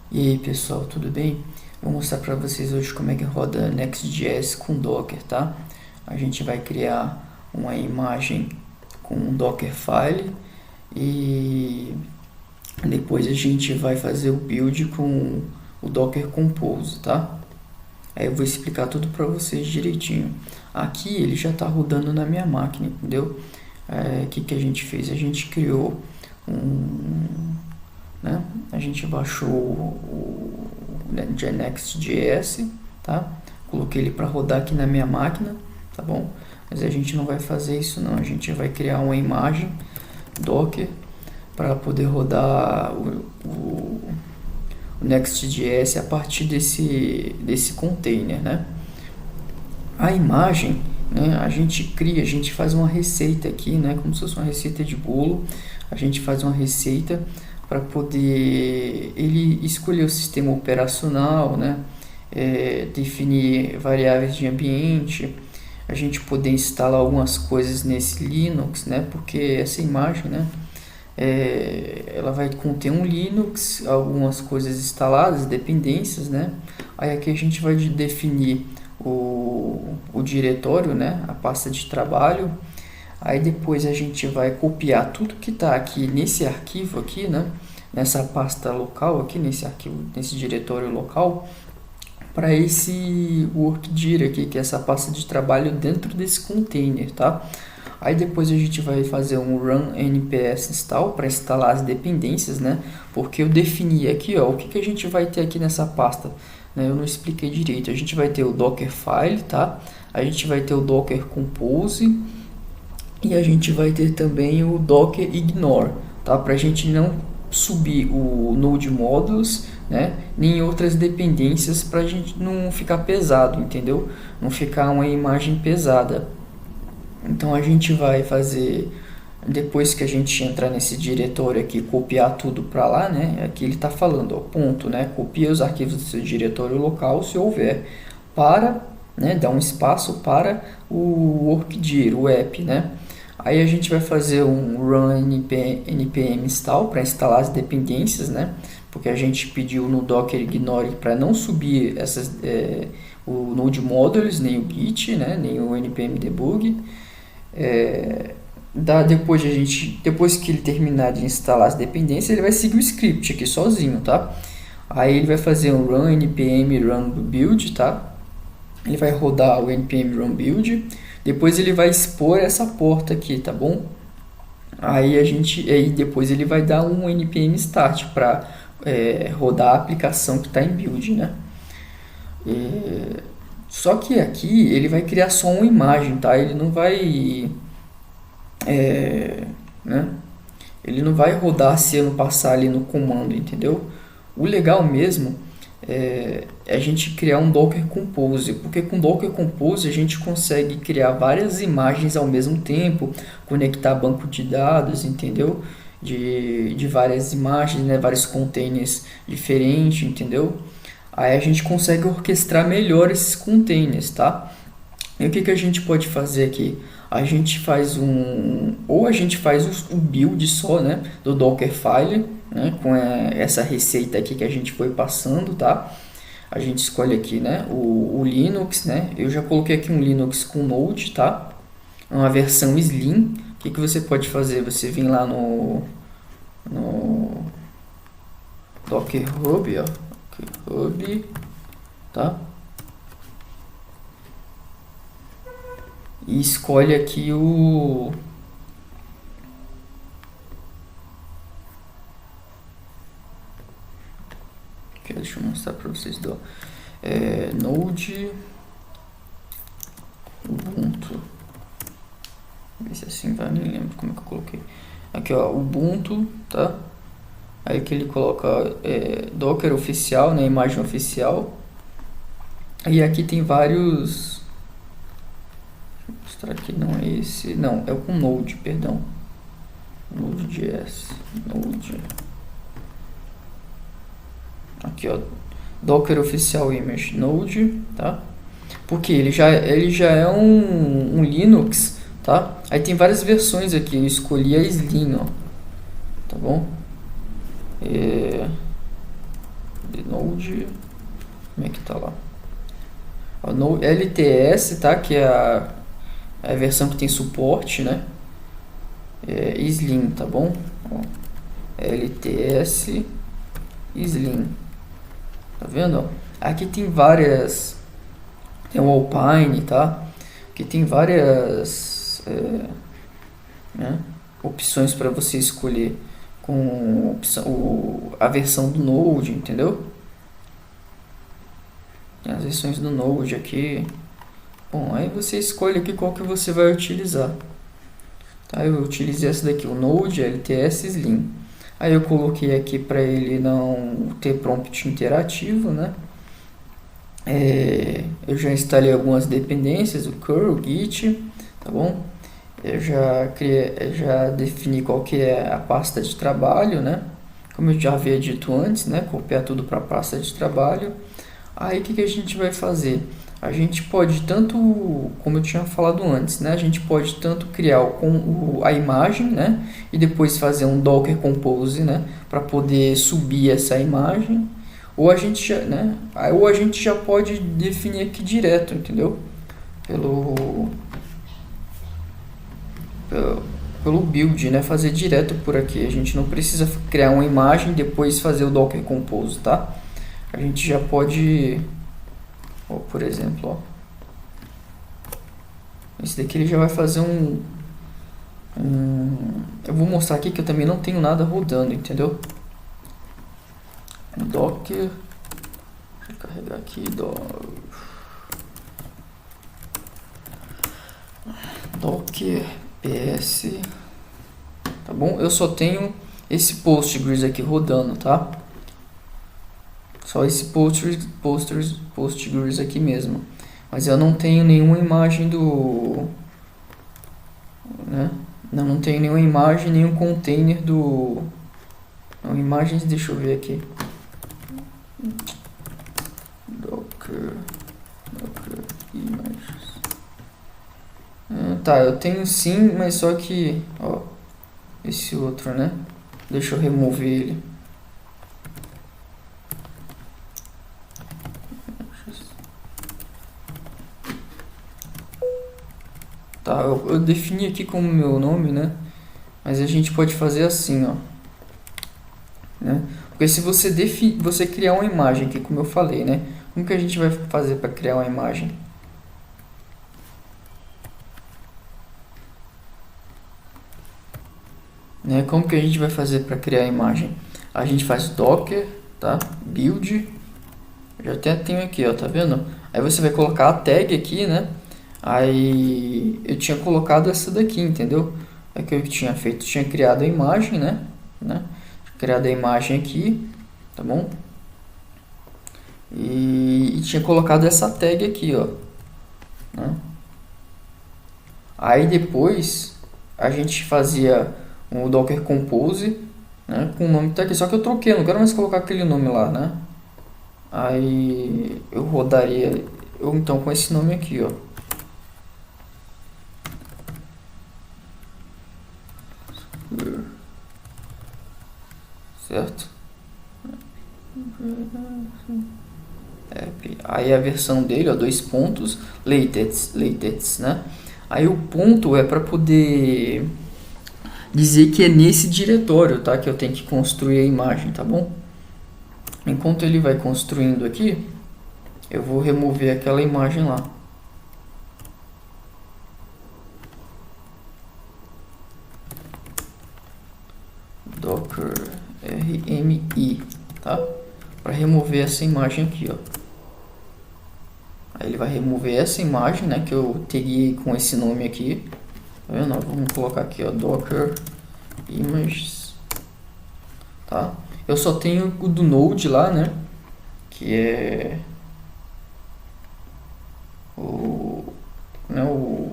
E aí pessoal, tudo bem? Vou mostrar para vocês hoje como é que roda Next.js com Docker, tá? A gente vai criar uma imagem com um Dockerfile e depois a gente vai fazer o build com o Docker Compose, tá? Aí eu vou explicar tudo para vocês direitinho. Aqui ele já está rodando na minha máquina, entendeu? O que a gente fez? A gente criou né? A gente baixou o Next.js, tá? Coloquei ele para rodar aqui na minha máquina, tá bom? Mas a gente não vai fazer isso não, a gente vai criar uma imagem Docker para poder rodar o Next.js a partir desse container, né? A imagem, né, a gente cria, a gente faz uma receita aqui, né, como se fosse uma receita de bolo. A gente faz uma receita para poder ele escolher o sistema operacional, né, definir variáveis de ambiente, a gente poder instalar algumas coisas nesse Linux, né, porque essa imagem, né, ela vai conter um Linux, algumas coisas instaladas, dependências, né. Aí aqui a gente vai definir o diretório, né, a pasta de trabalho. Aí depois a gente vai copiar tudo que está aqui nesse arquivo aqui, né, nessa pasta local aqui, nesse arquivo, nesse diretório local, para esse workdir aqui, que é essa pasta de trabalho dentro desse container, tá? Aí depois a gente vai fazer um run nps install para instalar as dependências, né? Porque eu defini aqui, ó, o que a gente vai ter aqui nessa pasta, né? Eu não expliquei direito. A gente vai ter o Dockerfile, tá? A gente vai ter o Docker Compose e a gente vai ter também o Docker Ignore, tá? Para a gente não subir o Node Modules, né? Nem outras dependências, para a gente não ficar pesado, entendeu? Não ficar uma imagem pesada. Então a gente vai fazer, depois que a gente entrar nesse diretório aqui, copiar tudo para lá, né? Aqui ele está falando, ó, ponto, né? Copia os arquivos do seu diretório local, se houver, para, né? Dá um espaço para o workdir, o app, né? Aí a gente vai fazer um run npm install para instalar as dependências, né? Porque a gente pediu no Docker Ignore para não subir essas, o Node Modules, nem o Git, né? Nem o npm debug. Depois que ele terminar de instalar as dependências, ele vai seguir o script aqui sozinho, tá? Aí ele vai fazer um run npm run build, tá? Ele vai rodar o npm run build, depois ele vai expor essa porta aqui, tá bom? Aí depois ele vai dar um npm start para rodar a aplicação que está em build, né? Só que aqui ele vai criar só uma imagem, tá? Ele não vai, né? Ele não vai rodar se eu não passar ali no comando, entendeu? O legal mesmo é a gente criar um Docker Compose, porque com Docker Compose a gente consegue criar várias imagens ao mesmo tempo, conectar banco de dados, entendeu? De várias imagens, né? Vários containers diferentes, entendeu? Aí a gente consegue orquestrar melhor esses containers, tá? E o que a gente pode fazer aqui? A gente faz ou a gente faz o build só, né, do Dockerfile, né, com essa receita aqui que a gente foi passando, tá? A gente escolhe aqui, né, o Linux, né? Eu já coloquei aqui um Linux com Node, tá? Uma versão Slim. O que você pode fazer? Você vem lá no Docker Hub, ó. Hub, tá? E escolhe aqui deixa eu mostrar para vocês do Node Ubuntu. Ver se assim vai, nem lembro como é que eu coloquei. Aqui, ó, Ubuntu, tá? Aí que ele coloca Docker oficial, né, imagem oficial. E aqui tem vários. Vou mostrar aqui, não é esse. Não, é o com Node, perdão. Node.js. Node. Aqui, ó. Docker oficial image Node, tá? Porque ele já é um Linux, tá? Aí tem várias versões aqui. Eu escolhi a Slim, ó. Tá bom? Node, como é que tá lá? O Node LTS, tá? Que é a versão que tem suporte, né? É Slim, tá bom? Ó, LTS Slim. Tá vendo? Ó? Aqui tem várias. Tem o Alpine, tá? Aqui tem várias né, opções para você escolher com a versão do Node, entendeu? Tem as versões do Node aqui. Bom, aí você escolhe aqui qual que você vai utilizar. Tá? Eu utilizei essa daqui, o Node LTS Slim. Aí eu coloquei aqui para ele não ter prompt interativo, né? Eu já instalei algumas dependências, o curl, o git, tá bom? Eu já defini qual que é a pasta de trabalho, né? Como eu já havia dito antes, né? Copiar tudo para a pasta de trabalho. Aí o que a gente vai fazer? A gente pode tanto, como eu tinha falado antes, né? A gente pode tanto criar a imagem, né? E depois fazer um Docker Compose, né? Para poder subir essa imagem. Ou a gente já, né? Ou a gente já pode definir aqui direto, entendeu? Pelo build, né? Fazer direto por aqui. A gente não precisa criar uma imagem e depois fazer o Docker Compose, tá? A gente já pode, ó, por exemplo, ó, esse daqui ele já vai fazer eu vou mostrar aqui que eu também não tenho nada rodando, entendeu? Docker, deixa eu carregar aqui, Docker ps, tá bom? Eu só tenho esse Postgres aqui rodando, tá? Só esse Postgres aqui mesmo. Mas eu não tenho nenhuma imagem do, né? Não tenho nenhuma imagem, nenhum container do, não, imagens, deixa eu ver aqui. Docker images. Tá, eu tenho sim, mas só que, ó, esse outro, né? Deixa eu remover ele. Tá, eu defini aqui como meu nome, né? Mas a gente pode fazer assim, ó, né? Porque se você criar uma imagem aqui, como eu falei, né? Como que a gente vai fazer para criar uma imagem? Né? Como que a gente vai fazer para criar a imagem? A gente faz docker, tá? Build. Já até tenho aqui, ó, tá vendo? Aí você vai colocar a tag aqui, né? Aí eu tinha colocado essa daqui, entendeu? É que eu tinha feito, tinha criado a imagem, né? Criado a imagem aqui, tá bom? E tinha colocado essa tag aqui, ó, né? Aí depois a gente fazia o Docker Compose, né? Com o nome que tá aqui, só que eu troquei, não quero mais colocar aquele nome lá, né? Aí eu rodaria, então com esse nome aqui, ó. Certo? Aí a versão dele, ó, 2 pontos, latest, né? Aí o ponto é para poder dizer que é nesse diretório, tá? Que eu tenho que construir a imagem, tá bom? Enquanto ele vai construindo aqui, eu vou remover aquela imagem lá. Docker RMI, tá? Para remover essa imagem aqui, ó. Aí ele vai remover essa imagem, né, que eu taguei com esse nome aqui. Tá vendo? Vamos colocar aqui, ó, Docker Images, tá? Eu só tenho o do Node lá, né, que é o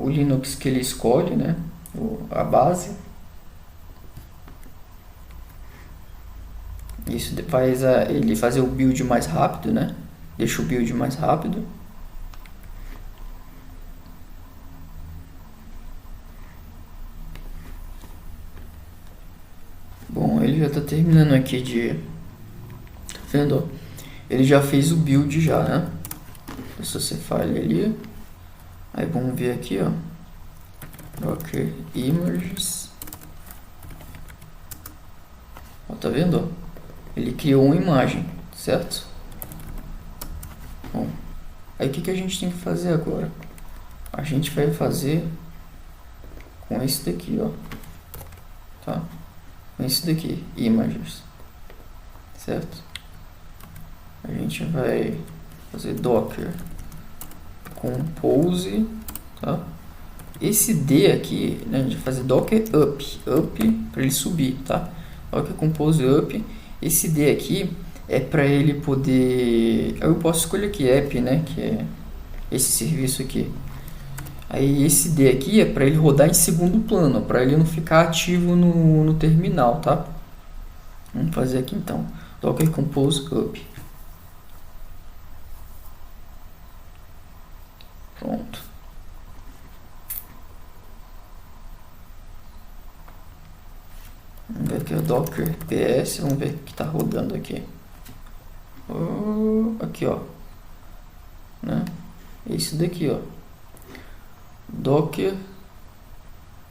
Linux que ele escolhe, né, a base. Isso faz ele fazer o build mais rápido, né? Deixa o build mais rápido. Bom, ele já está terminando aqui de... Tá vendo? ele já fez o build já, né? Se você file ali, aí vamos ver aqui, ó, Docker Images, ó, tá vendo, ó? Ele criou uma imagem, certo? Bom, aí o que a gente tem que fazer agora? A gente vai fazer com esse daqui, ó, tá? Com esse daqui, Images, certo? A gente vai fazer Docker Compose, tá? Esse D aqui, né, a gente vai fazer Docker up para ele subir, tá? Docker Compose up. Esse D aqui é para ele poder, eu posso escolher aqui app, né, que é esse serviço aqui. Aí esse D aqui é para ele rodar em segundo plano, para ele não ficar ativo no terminal, tá? Vamos fazer aqui então, Docker Compose up. Pronto. Vamos ver aqui o Docker PS, vamos ver o que está rodando aqui. Aqui, ó, né? Esse daqui, ó, Docker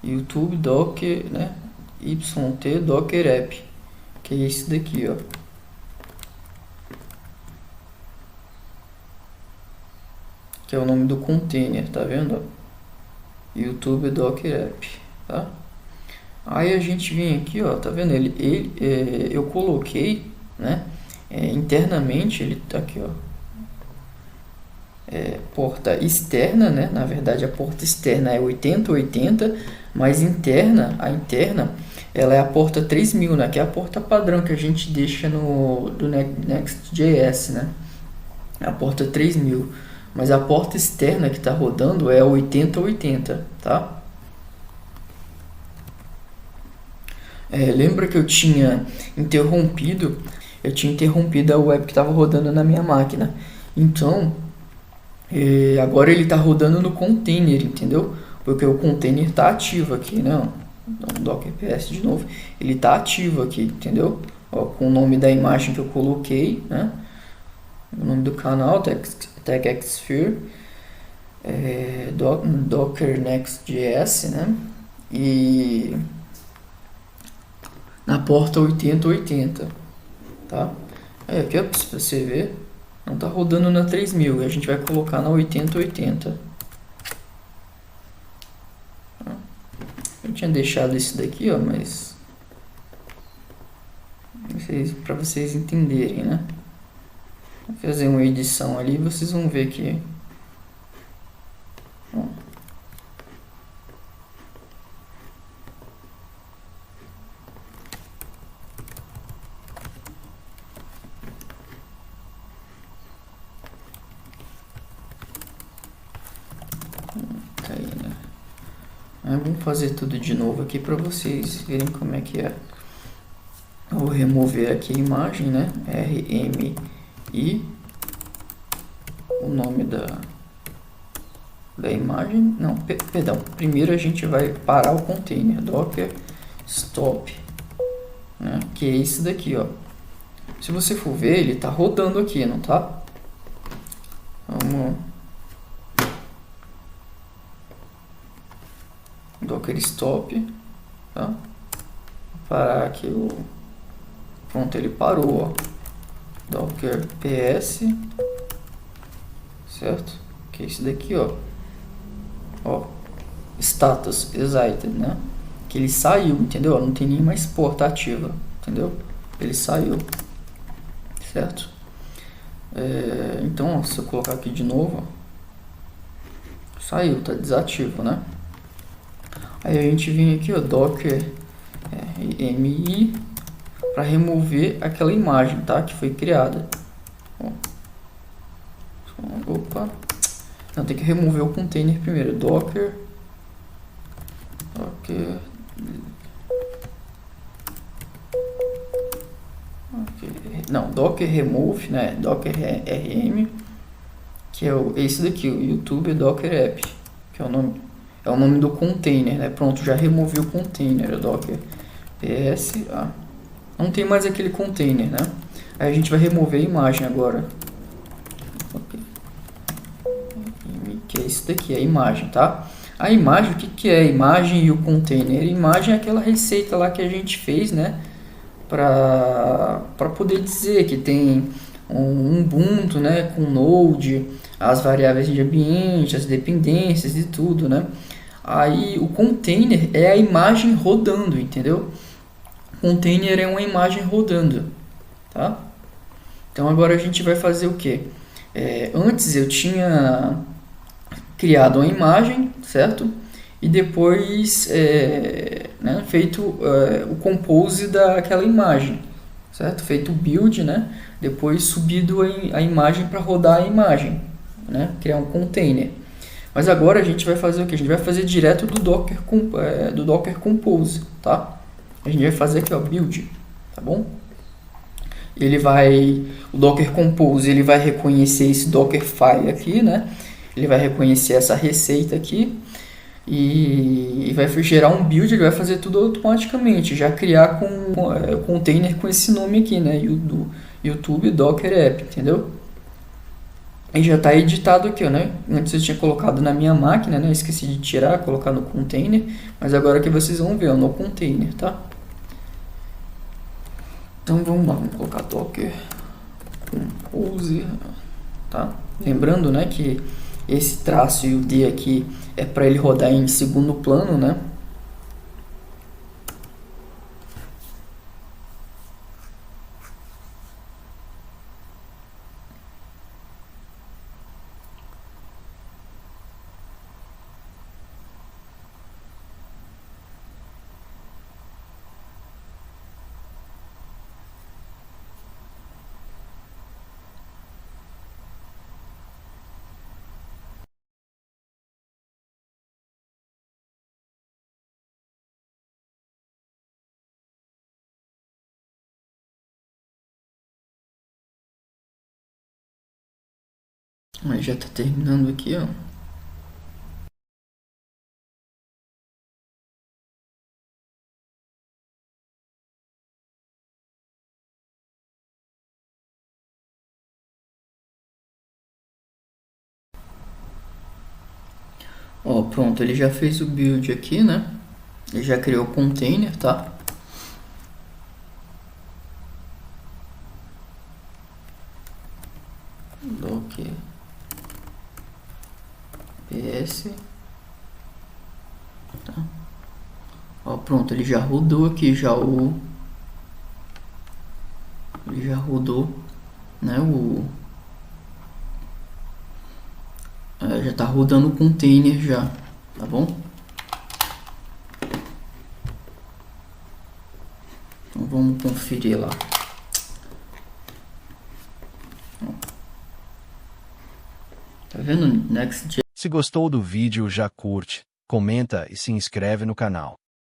YouTube Docker, né? YT Docker App, que é esse daqui, ó. Que é o nome do container, tá vendo? YouTube Docker App, tá? Aí a gente vem aqui, ó, tá vendo? Eu coloquei, né? Internamente ele tá aqui, ó. Porta externa, né? Na verdade a porta externa é 8080, mas a interna, ela é a porta 3000, né? Que é a porta padrão que a gente deixa do Next.js, né? A porta 3000. Mas a porta externa que está rodando é 8080, tá? Lembra que eu tinha interrompido a web que estava rodando na minha máquina. Então, agora ele está rodando no container, entendeu? Porque o container está ativo aqui, né? Então, Docker PS de novo, ele está ativo aqui, entendeu? Ó, com o nome da imagem que eu coloquei, né? O nome do canal, TechXsphere, Docker Next.js, né? E na porta 8080, tá? Aqui, ó, pra você ver, não tá rodando na 3000, a gente vai colocar na 8080. Eu tinha deixado isso daqui, ó, mas para vocês entenderem, né? Vou fazer uma edição ali, vocês vão ver que, ó, tá aí, né? Vamos fazer tudo de novo aqui para vocês verem como é que é. Eu vou remover aqui a imagem, né? RMI, o nome da imagem. Não, perdão. Primeiro a gente vai parar o container, Docker Stop, né? Que é esse daqui, ó. Se você for ver, ele tá rodando aqui, não tá? Vamos Docker Stop, tá? Vou parar aqui o... Pronto, ele parou, ó. Docker PS, certo? Que é esse daqui, ó. Ó, status excited, né? Que ele saiu, entendeu? Não tem nem mais porta ativa, entendeu? Ele saiu, certo? Então, ó, se eu colocar aqui de novo, ó, saiu, tá desativo, né? Aí a gente vem aqui, ó, Docker MI para remover aquela imagem, tá? Que foi criada. Ó. Opa. Não, tem que remover o container primeiro. Docker. Não, Docker remove, né? Docker RM, que é esse daqui, o YouTube Docker App, que é o nome do container, né? Pronto, já removi o container, o Docker PS. não tem mais aquele container, né? Aí a gente vai remover a imagem agora. Que é isso daqui, a imagem, tá? A imagem, o que que é a imagem e o container? A imagem é aquela receita lá que a gente fez, né? Para poder dizer que tem um Ubuntu, né? Com Node, as variáveis de ambiente, as dependências e tudo, né? Aí o container é a imagem rodando, entendeu? Container é uma imagem rodando, tá? Então agora a gente vai fazer o que? Antes eu tinha criado uma imagem, certo? E depois né, feito o compose daquela imagem, certo? Feito o build, né? Depois subido a imagem para rodar a imagem, né? Criar um container. Mas agora a gente vai fazer o que? A gente vai fazer direto do Docker Compose, tá? A gente vai fazer aqui, ó, build, tá bom? O Docker Compose, ele vai reconhecer esse Dockerfile aqui, né? Ele vai reconhecer essa receita aqui e vai gerar um build, ele vai fazer tudo automaticamente, já criar com container com esse nome aqui, né? Do YouTube Docker App, entendeu? E já está editado aqui, ó, né? Antes eu tinha colocado na minha máquina, né? Esqueci de tirar, colocar no container, mas agora que vocês vão ver, ó, no container, tá? Então vamos lá, vamos colocar Docker Compose, tá? Lembrando, né, que esse traço e o D aqui é para ele rodar em segundo plano, né? Aí já está terminando aqui, ó. Ó, pronto, ele já fez o build aqui, né? Ele já criou o container, tá? Docker ps, tá? Ó, pronto, ele já rodou aqui ele já rodou, né? Já tá rodando o container já, tá bom? Então vamos conferir lá. Tá vendo? Next.js. Se gostou do vídeo, já curte, comenta e se inscreve no canal.